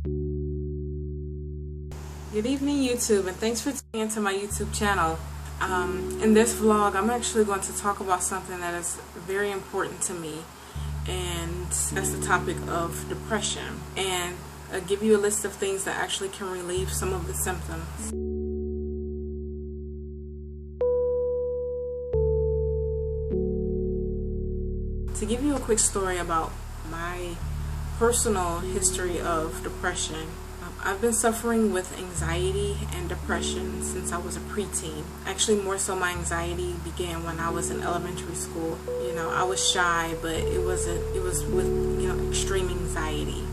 Good evening, YouTube, and thanks for tuning into my YouTube channel. In this vlog, I'm actually going to talk about something that is very important to me, and that's the topic of depression, and I'll give you a list of things that actually can relieve some of the symptoms. To give you a quick story about my personal history of depression, I've been suffering with anxiety and depression since I was a preteen. Actually, more so my anxiety began when I was in elementary school. You know, I was shy, but it was with, extreme anxiety.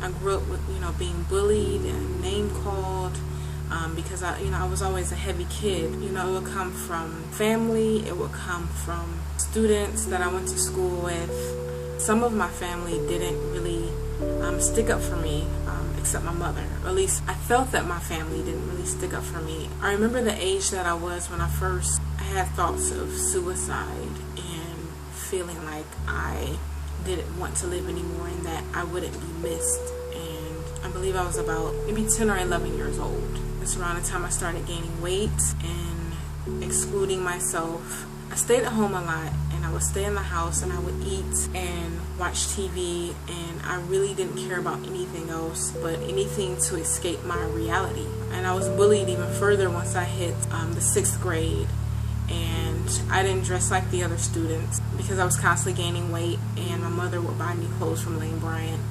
I grew up with, being bullied and name called because I was always a heavy kid. It would come from family, it would come from students that I went to school with. Some of my family didn't really stick up for me, except my mother. Or at least I felt that my family didn't really stick up for me. I remember the age that I was when I had thoughts of suicide and feeling like I didn't want to live anymore and that I wouldn't be missed. And I believe I was about maybe 10 or 11 years old. It's around the time I started gaining weight and excluding myself. I stayed at home a lot, and I would stay in the house and I would eat and watch TV, and I really didn't care about anything else but anything to escape my reality. And I was bullied even further once I hit the 6th grade, and I didn't dress like the other students because I was constantly gaining weight, and my mother would buy me clothes from Lane Bryant.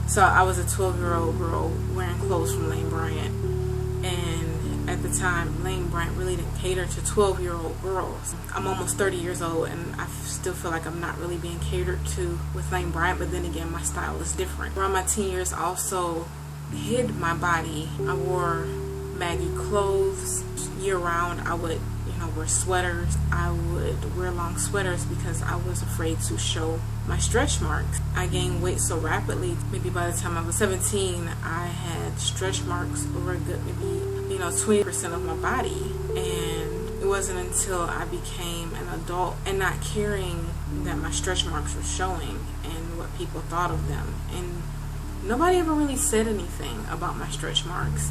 So I was a 12-year-old girl wearing clothes from Lane Bryant, and at the time, Lane Bryant really didn't cater to 12-year-old girls. I'm almost 30 years old, and I still feel like I'm not really being catered to with Lane Bryant, but then again, my style is different. Around my teen years, I also hid my body. I wore baggy clothes year-round. I would, wear sweaters. I would wear long sweaters because I was afraid to show my stretch marks. I gained weight so rapidly, maybe by the time I was 17, I had stretch marks over a good maybe 20% of my body. And it wasn't until I became an adult and not caring that my stretch marks were showing and what people thought of them. And nobody ever really said anything about my stretch marks,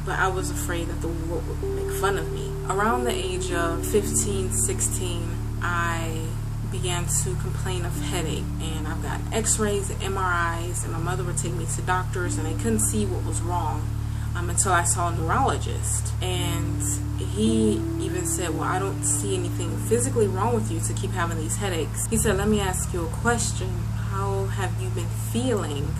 but I was afraid that the world would make fun of me. Around the age of 15, 16, I began to complain of headache, and I've got x-rays and MRIs, and my mother would take me to doctors and they couldn't see what was wrong until I saw a neurologist, and he even said, well, I don't see anything physically wrong with you to keep having these headaches. He said, let me ask you a question. How have you been feeling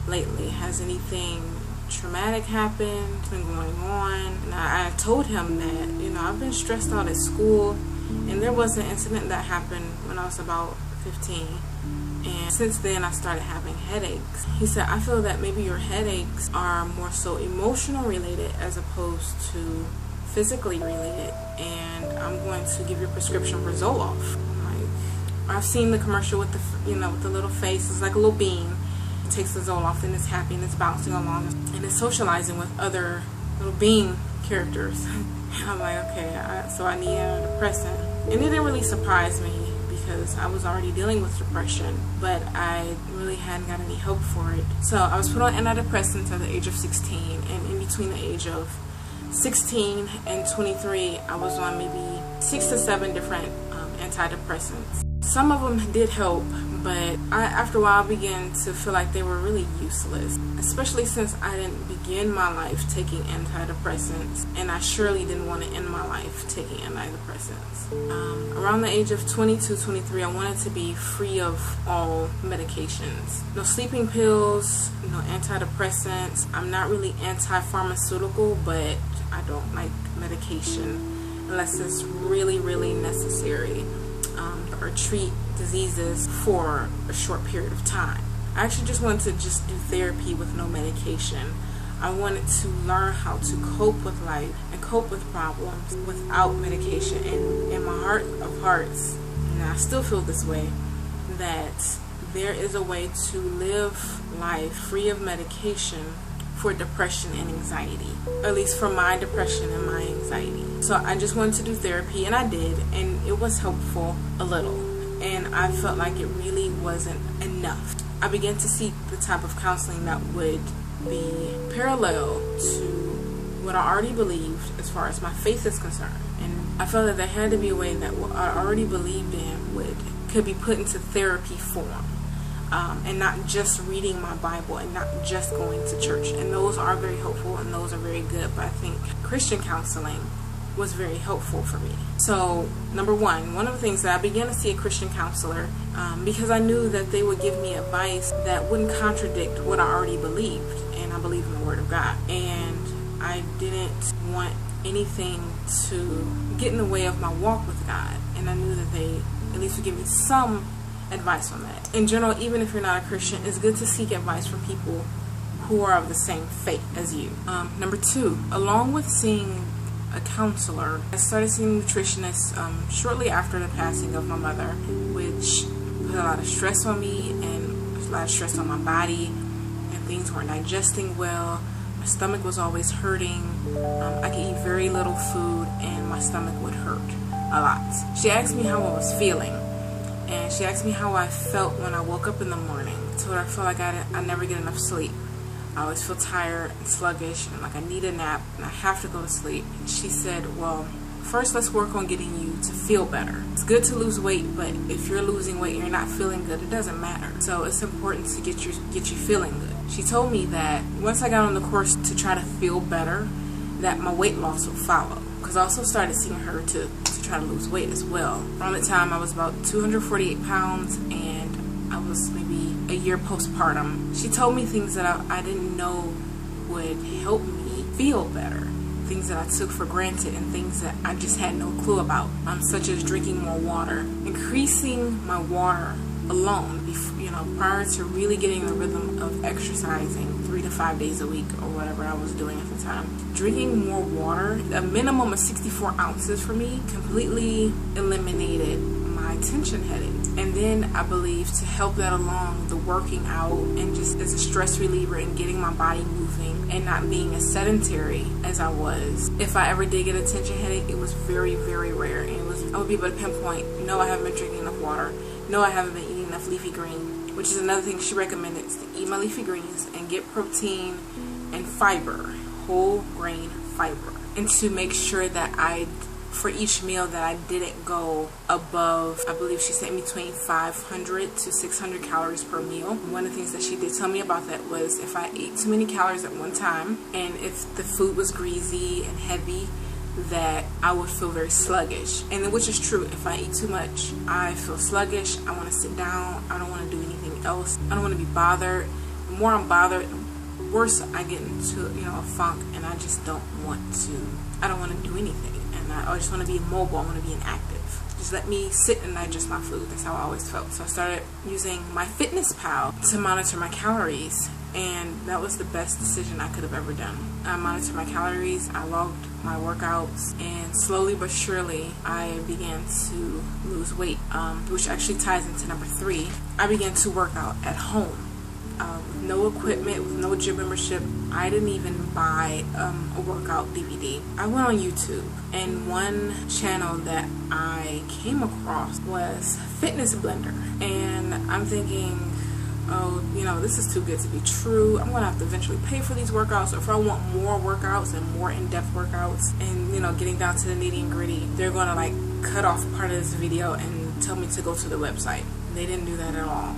lately? Has anything traumatic happened, been going on? And I told him that, I've been stressed out at school, and there was an incident that happened when I was about 15. And since then, I started having headaches. He said, I feel that maybe your headaches are more so emotional related as opposed to physically related, and I'm going to give your prescription for Zoloft. I've seen the commercial with the, with the little face. It's like a little bean. It takes the Zoloft and it's happy and it's bouncing along and it's socializing with other little bean characters. And I'm like, okay, so I need an antidepressant. And it didn't really surprise me because I was already dealing with depression, but I really hadn't got any help for it. So I was put on antidepressants at the age of 16, and in between the age of 16 and 23, I was on maybe 6 to 7 different antidepressants. Some of them did help, but after a while I began to feel like they were really useless, especially since I didn't begin my life taking antidepressants, and I surely didn't want to end my life taking antidepressants. Around the age of 22, 23, I wanted to be free of all medications. No sleeping pills, no antidepressants. I'm not really anti-pharmaceutical, but I don't like medication unless it's really, really necessary. Or treat diseases for a short period of time. I actually just wanted to do therapy with no medication. I wanted to learn how to cope with life and cope with problems without medication. And in my heart of hearts, and I still feel this way, that there is a way to live life free of medication for depression and anxiety, at least for my depression and my anxiety. So I just wanted to do therapy, and I did, and it was helpful a little, and I felt like it really wasn't enough. I began to seek the type of counseling that would be parallel to what I already believed as far as my faith is concerned. And I felt that there had to be a way that what I already believed in could be put into therapy form. And not just reading my Bible and not just going to church. And those are very helpful and those are very good, but I think Christian counseling was very helpful for me. So number one of the things that I began to see a Christian counselor because I knew that they would give me advice that wouldn't contradict what I already believed, and I believe in the Word of God. And I didn't want anything to get in the way of my walk with God, and I knew that they at least would give me some advice on that. In general, even if you're not a Christian, it's good to seek advice from people who are of the same faith as you. Number two, along with seeing a counselor, I started seeing nutritionists shortly after the passing of my mother, which put a lot of stress on me and a lot of stress on my body, and things weren't digesting well. My stomach was always hurting. I could eat very little food and my stomach would hurt a lot. She asked me how I was feeling, and she asked me how I felt when I woke up in the morning. I told her I felt like I never get enough sleep. I always feel tired and sluggish and like I need a nap and I have to go to sleep. And she said, well, first let's work on getting you to feel better. It's good to lose weight, but if you're losing weight and you're not feeling good, it doesn't matter. So it's important to get you feeling good. She told me that once I got on the course to try to feel better, that my weight loss would follow. Because I also started seeing her to try to lose weight as well. Around the time I was about 248 pounds and I was maybe a year postpartum. She told me things that I didn't know would help me feel better. Things that I took for granted and things that I just had no clue about, such as drinking more water, increasing my water alone, prior to really getting the rhythm of exercising 3 to 5 days a week or whatever I was doing at the time. Drinking more water, a minimum of 64 ounces for me, completely eliminated my tension headache. And then I believe to help that along, the working out and just as a stress reliever and getting my body moving and not being as sedentary as I was. If I ever did get a tension headache, it was very, very rare. And I would be able to pinpoint, no, I haven't been drinking enough water. No, I haven't been eating enough leafy green, which is another thing she recommended, is to eat my leafy greens and get protein and fiber, whole grain fiber. And to make sure that for each meal that I didn't go above, I believe she said between 500 to 600 calories per meal. One of the things that she did tell me about that was if I ate too many calories at one time and if the food was greasy and heavy, that I would feel very sluggish. And which is true. If I eat too much, I feel sluggish. I want to sit down. I don't want to do anything else. I don't want to be bothered. The more I'm bothered, the worse I get into a funk, and I just don't want to do anything. And I just want to be immobile. I want to be inactive. Just let me sit and digest my food. That's how I always felt. So I started using my MyFitnessPal to monitor my calories, and that was the best decision I could have ever done. I monitored my calories, I logged my workouts, and slowly but surely I began to lose weight, which actually ties into number 3. I began to work out at home. With no equipment, with no gym membership. I didn't even buy a workout DVD. I went on YouTube, and one channel that I came across was Fitness Blender, and I'm thinking, oh, this is too good to be true. I'm gonna have to eventually pay for these workouts. Or if I want more workouts and more in-depth workouts and getting down to the nitty and gritty, they're gonna cut off part of this video and tell me to go to the website. They didn't do that at all.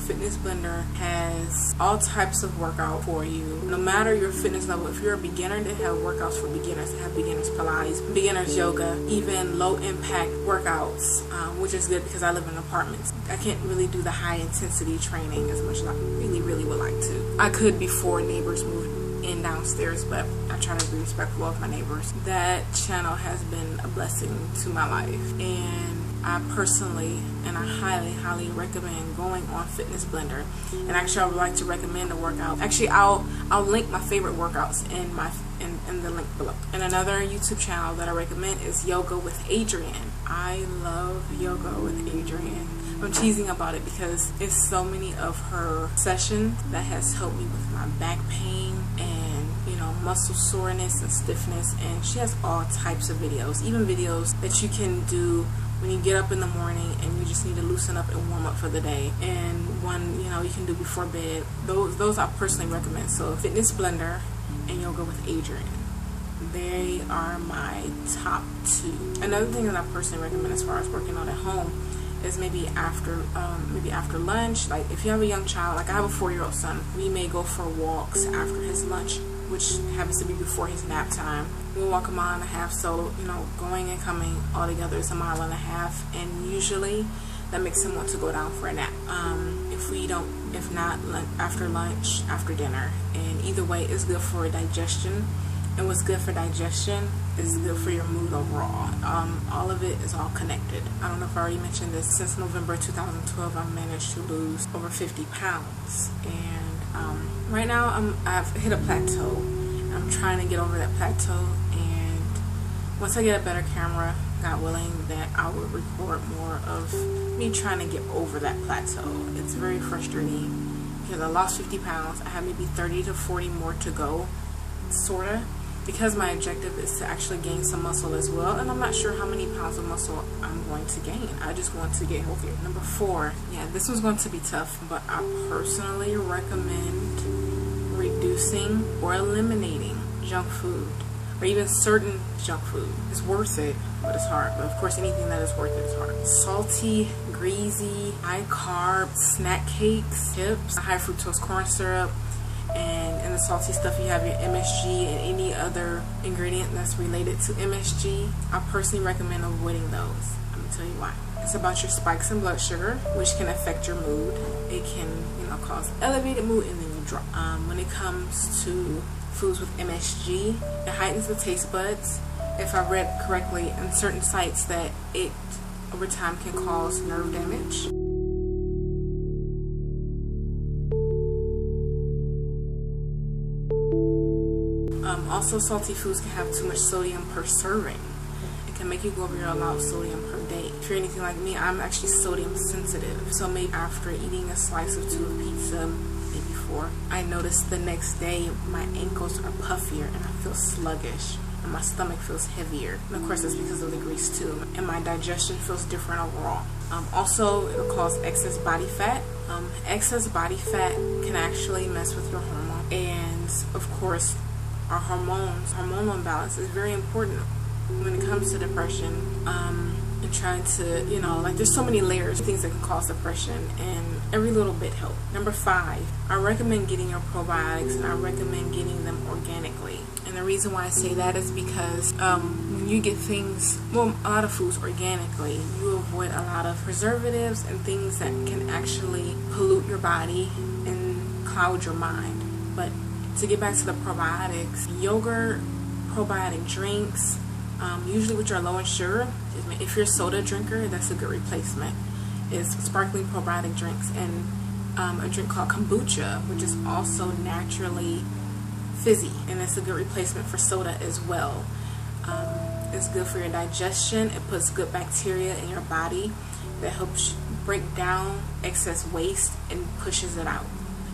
Fitness Blender has all types of workout for you, no matter your fitness level. If you're a beginner, they have workouts for beginners. They have beginners Pilates, beginners yoga, even low impact workouts, which is good because I live in apartments. I can't really do the high intensity training as much as I really, really would like to. I could before neighbors moved in downstairs, but I try to be respectful of my neighbors. That channel has been a blessing to my life, and I personally and I highly, highly recommend going on Fitness Blender. And actually, I would like to recommend a workout. Actually, I'll link my favorite workouts in the link below. And another YouTube channel that I recommend is Yoga with Adrienne. I love Yoga with Adrienne. I'm teasing about it because it's so many of her sessions that has helped me with my back pain and muscle soreness and stiffness. And she has all types of videos, even videos that you can do when you get up in the morning and you just need to loosen up and warm up for the day. And one, you can do before bed. Those I personally recommend. So Fitness Blender and Yoga with Adrian. They are my top two. Another thing that I personally recommend as far as working out at home is maybe after lunch. Like if you have a young child, like I have a 4-year-old son, we may go for walks after his lunch, which happens to be before his nap time. We'll walk a mile and a half, so going and coming all together is a mile and a half, and usually that makes him want to go down for a nap. If not after lunch, after dinner, and either way it's good for digestion. And what's good for digestion is good for your mood overall. All of it is all connected. I don't know if I already mentioned this. Since November 2012, I've managed to lose over 50 pounds. And right now I've hit a plateau. I'm trying to get over that plateau. And once I get a better camera, God willing, that I will record more of me trying to get over that plateau. It's very frustrating because I lost 50 pounds. I have maybe 30 to 40 more to go, sorta. Because my objective is to actually gain some muscle as well, and I'm not sure how many pounds of muscle I'm going to gain. I just want to get healthier. Number 4, this one's going to be tough, but I personally recommend reducing or eliminating junk food, or even certain junk food. It's worth it, but it's hard. But of course, anything that is worth it is hard. Salty, greasy, high carb snack cakes, chips, high fructose corn syrup, and in the salty stuff you have your MSG and any other ingredient that's related to MSG. I personally recommend avoiding those. Let me tell you why. It's about your spikes in blood sugar, which can affect your mood. It can cause elevated mood, and then you drop. When it comes to foods with MSG, it heightens the taste buds. If I read correctly in certain sites that it over time can cause nerve damage. Also, salty foods can have too much sodium per serving. It can make you go over your allowed sodium per day. If you're anything like me, I'm actually sodium sensitive. So maybe after eating a slice or two of pizza, maybe 4, I notice the next day my ankles are puffier and I feel sluggish. And my stomach feels heavier. And of course, that's because of the grease too. And my digestion feels different overall. Also, it'll cause excess body fat. Excess body fat can actually mess with your hormone. And of course, our hormonal imbalance is very important when it comes to depression, and trying to, there's so many layers of things that can cause depression, and every little bit helps. Number 5, I recommend getting your probiotics, and I recommend getting them organically. And the reason why I say that is because when you get a lot of foods organically, you avoid a lot of preservatives and things that can actually pollute your body and cloud your mind. But to get back to the probiotics, yogurt, probiotic drinks, usually which are low in sugar. If you're a soda drinker, that's a good replacement. Is sparkling probiotic drinks, and a drink called kombucha, which is also naturally fizzy, and it's a good replacement for soda as well. It's good for your digestion. It puts good bacteria in your body that helps break down excess waste and pushes it out,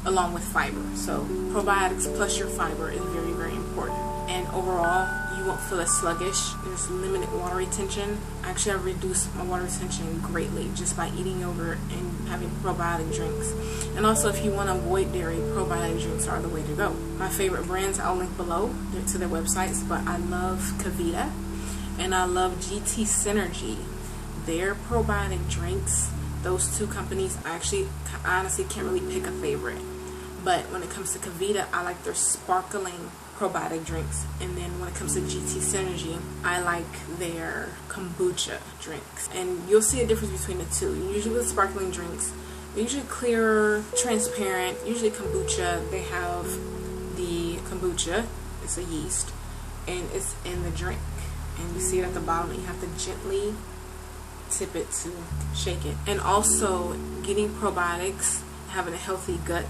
along with fiber. So probiotics plus your fiber is very, very important. And overall, you won't feel as sluggish. There's limited water retention. Actually, I've reduced my water retention greatly just by eating yogurt and having probiotic drinks. And also, if you want to avoid dairy, probiotic drinks are the way to go. My favorite brands I'll link below to their websites, but I love Kavita and I love GT Synergy. Their probiotic drinks, those two companies, I honestly can't really pick a favorite. But when it comes to Kavita, I like their sparkling probiotic drinks. And then when it comes to GT Synergy, I like their kombucha drinks. And you'll see a difference between the two. Usually with sparkling drinks, they're usually clearer, transparent. Usually kombucha, they have the kombucha, it's a yeast, and it's in the drink. And you see it at the bottom, and you have to gently tip it to shake it. And also, getting probiotics, having a healthy gut,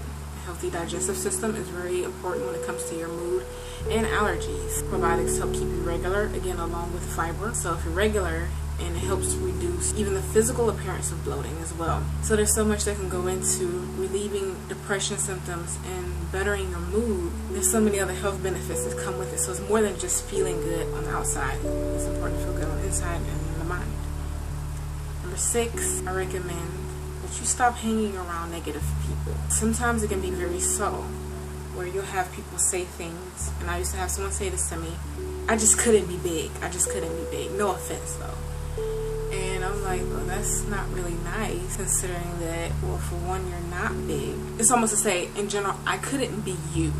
healthy digestive system is very important when it comes to your mood and allergies. Probiotics help keep you regular, again, along with fiber. So if you're regular, and it helps reduce even the physical appearance of bloating as well. So there's so much that can go into relieving depression symptoms and bettering your mood. There's so many other health benefits that come with it. So it's more than just feeling good on the outside. It's important to feel good on the inside and in the mind. Number 6, I recommend that you stop hanging around negative people. Sometimes it can be very subtle, where you'll have people say things, and I used to have someone say this to me, I just couldn't be big. I just couldn't be big. No offense though. And I'm like, well, that's not really nice, considering that, well, for one, you're not big. It's almost to say, in general, I couldn't be you.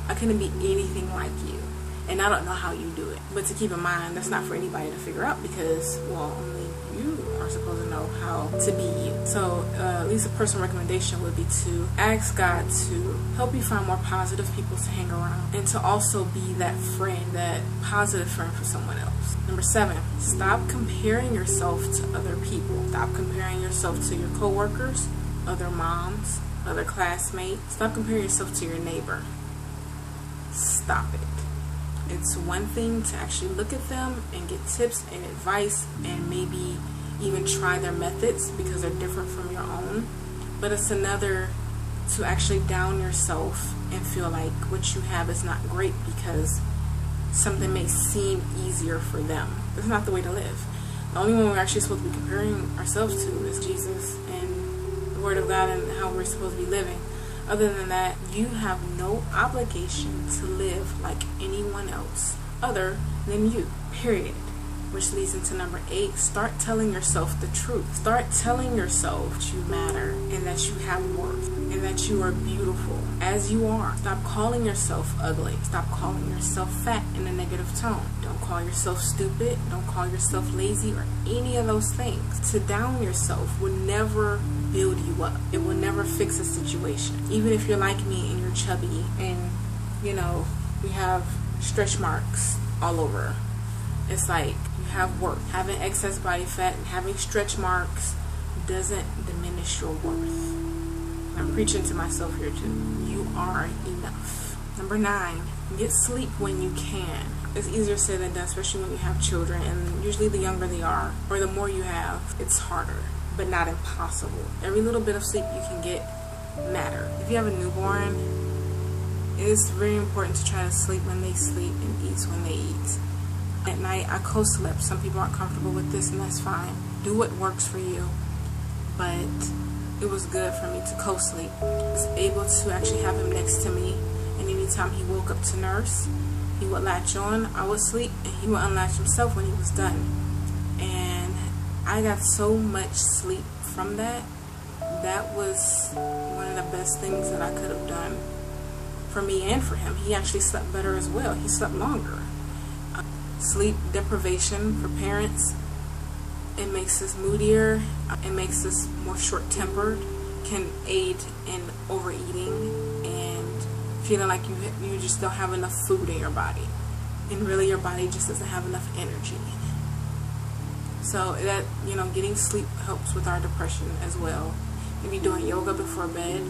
I couldn't be anything like you. And I don't know how you do it. But to keep in mind, that's not for anybody to figure out, because, well, only you are supposed to know how to be you. So at least a personal recommendation would be to ask God to help you find more positive people to hang around, and to also be that friend, that positive friend for someone else. Number 7, stop comparing yourself to other people. Stop comparing yourself to your coworkers, other moms, other classmates. Stop comparing yourself to your neighbor. Stop it. It's one thing to actually look at them and get tips and advice and maybe even try their methods because they're different from your own. But it's another to actually down yourself and feel like what you have is not great because something may seem easier for them. That's not the way to live. The only one we're actually supposed to be comparing ourselves to is Jesus and the Word of God and how we're supposed to be living. Other than that, you have no obligation to live like anyone else other than you, period. Which leads into number 8, start telling yourself the truth. Start telling yourself that you matter and that you have worth and that you are beautiful as you are. Stop calling yourself ugly. Stop calling yourself fat in a negative tone. Don't call yourself stupid. Don't call yourself lazy or any of those things. To down yourself will never build you up. It will never fix a situation. Even if you're like me and you're chubby and, you know, we have stretch marks all over. It's like you have worth. Having excess body fat and having stretch marks doesn't diminish your worth. I'm preaching to myself here too. You are enough. Number 9, get sleep when you can. It's easier said than done, especially when you have children, and usually the younger they are or the more you have, it's harder, but not impossible. Every little bit of sleep you can get matter. If you have a newborn, it is very important to try to sleep when they sleep and eat when they eat. At night, I co-slept. Some people aren't comfortable with this, and that's fine. Do what works for you. But it was good for me to co-sleep. I was able to actually have him next to me, and anytime he woke up to nurse, he would latch on, I would sleep, and he would unlatch himself when he was done. And I got so much sleep from that. That was one of the best things that I could have done for me and for him. He actually slept better as well. He slept longer. Sleep deprivation for parents, it makes us moodier, it makes us more short-tempered, can aid in overeating and feeling like you just don't have enough food in your body, and really your body just doesn't have enough energy. So that, you know, getting sleep helps with our depression as well. Maybe doing yoga before bed,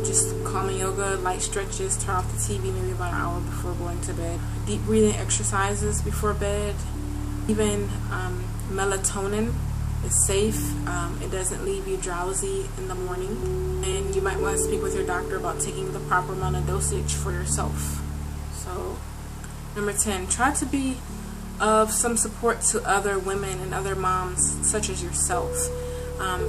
just calming yoga, light stretches, turn off the TV maybe about an hour before going to bed. Deep breathing exercises before bed. Even melatonin is safe. It doesn't leave you drowsy in the morning. And you might want to speak with your doctor about taking the proper amount of dosage for yourself. So, number 10, try to be of some support to other women and other moms such as yourself.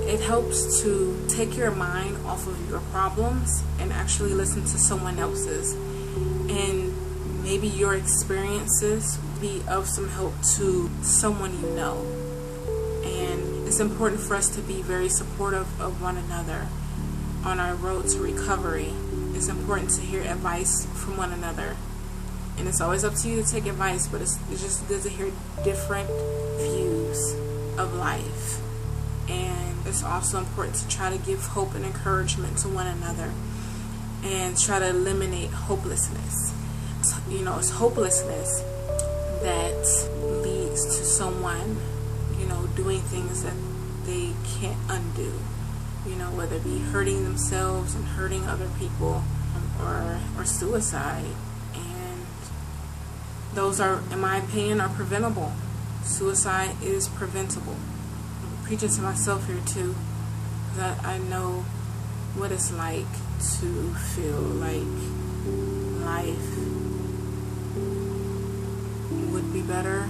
It helps to take your mind off of your problems and actually listen to someone else's. And maybe your experiences be of some help to someone you know. And it's important for us to be very supportive of one another on our road to recovery. It's important to hear advice from one another. And it's always up to you to take advice, but it's just good to hear different views of life. And it's also important to try to give hope and encouragement to one another and try to eliminate hopelessness. You know, it's hopelessness that leads to someone, you know, doing things that they can't undo. You know, whether it be hurting themselves and hurting other people, or suicide. And those are, in my opinion, are preventable. Suicide is preventable. I'm preaching to myself here too, that I know what it's like to feel like life would be better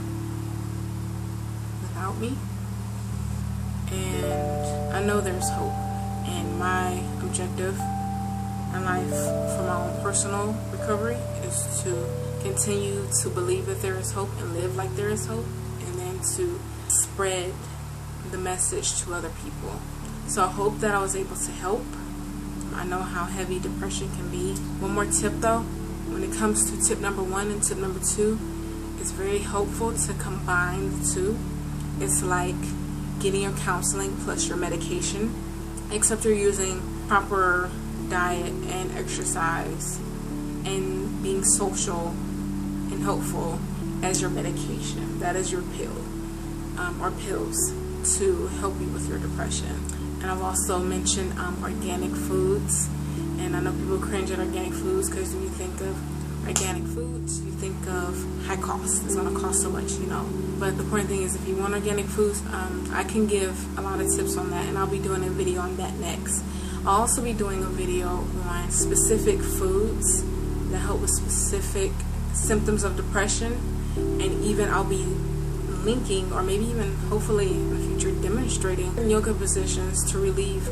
without me. know there's hope. And my objective in life for my own personal recovery is to continue to believe that there is hope and live like there is hope, and then to spread the message to other people. So I hope that I was able to help. I know how heavy depression can be. One more tip though, when it comes to tip number 1 and tip number 2, it's very helpful to combine the two. It's like getting your counseling plus your medication, except you're using proper diet and exercise and being social and helpful as your medication. That is your pill, or pills to help you with your depression. And I've also mentioned organic foods, and I know people cringe at organic foods because when you think of organic foods, you think of high cost. It's going to cost so much, you know. But the important thing is, if you want organic foods, I can give a lot of tips on that, and I'll be doing a video on that next. I'll also be doing a video on specific foods that help with specific symptoms of depression, and even I'll be linking, or maybe even hopefully in the future demonstrating yoga positions to relieve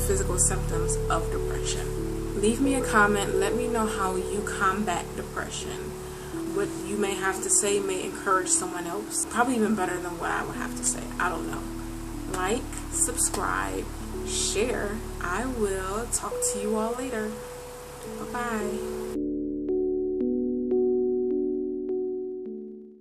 physical symptoms of depression. Leave me a comment. Let me know how you combat depression. What you may have to say may encourage someone else. Probably even better than what I would have to say. I don't know. Like, subscribe, share. I will talk to you all later. Bye-bye.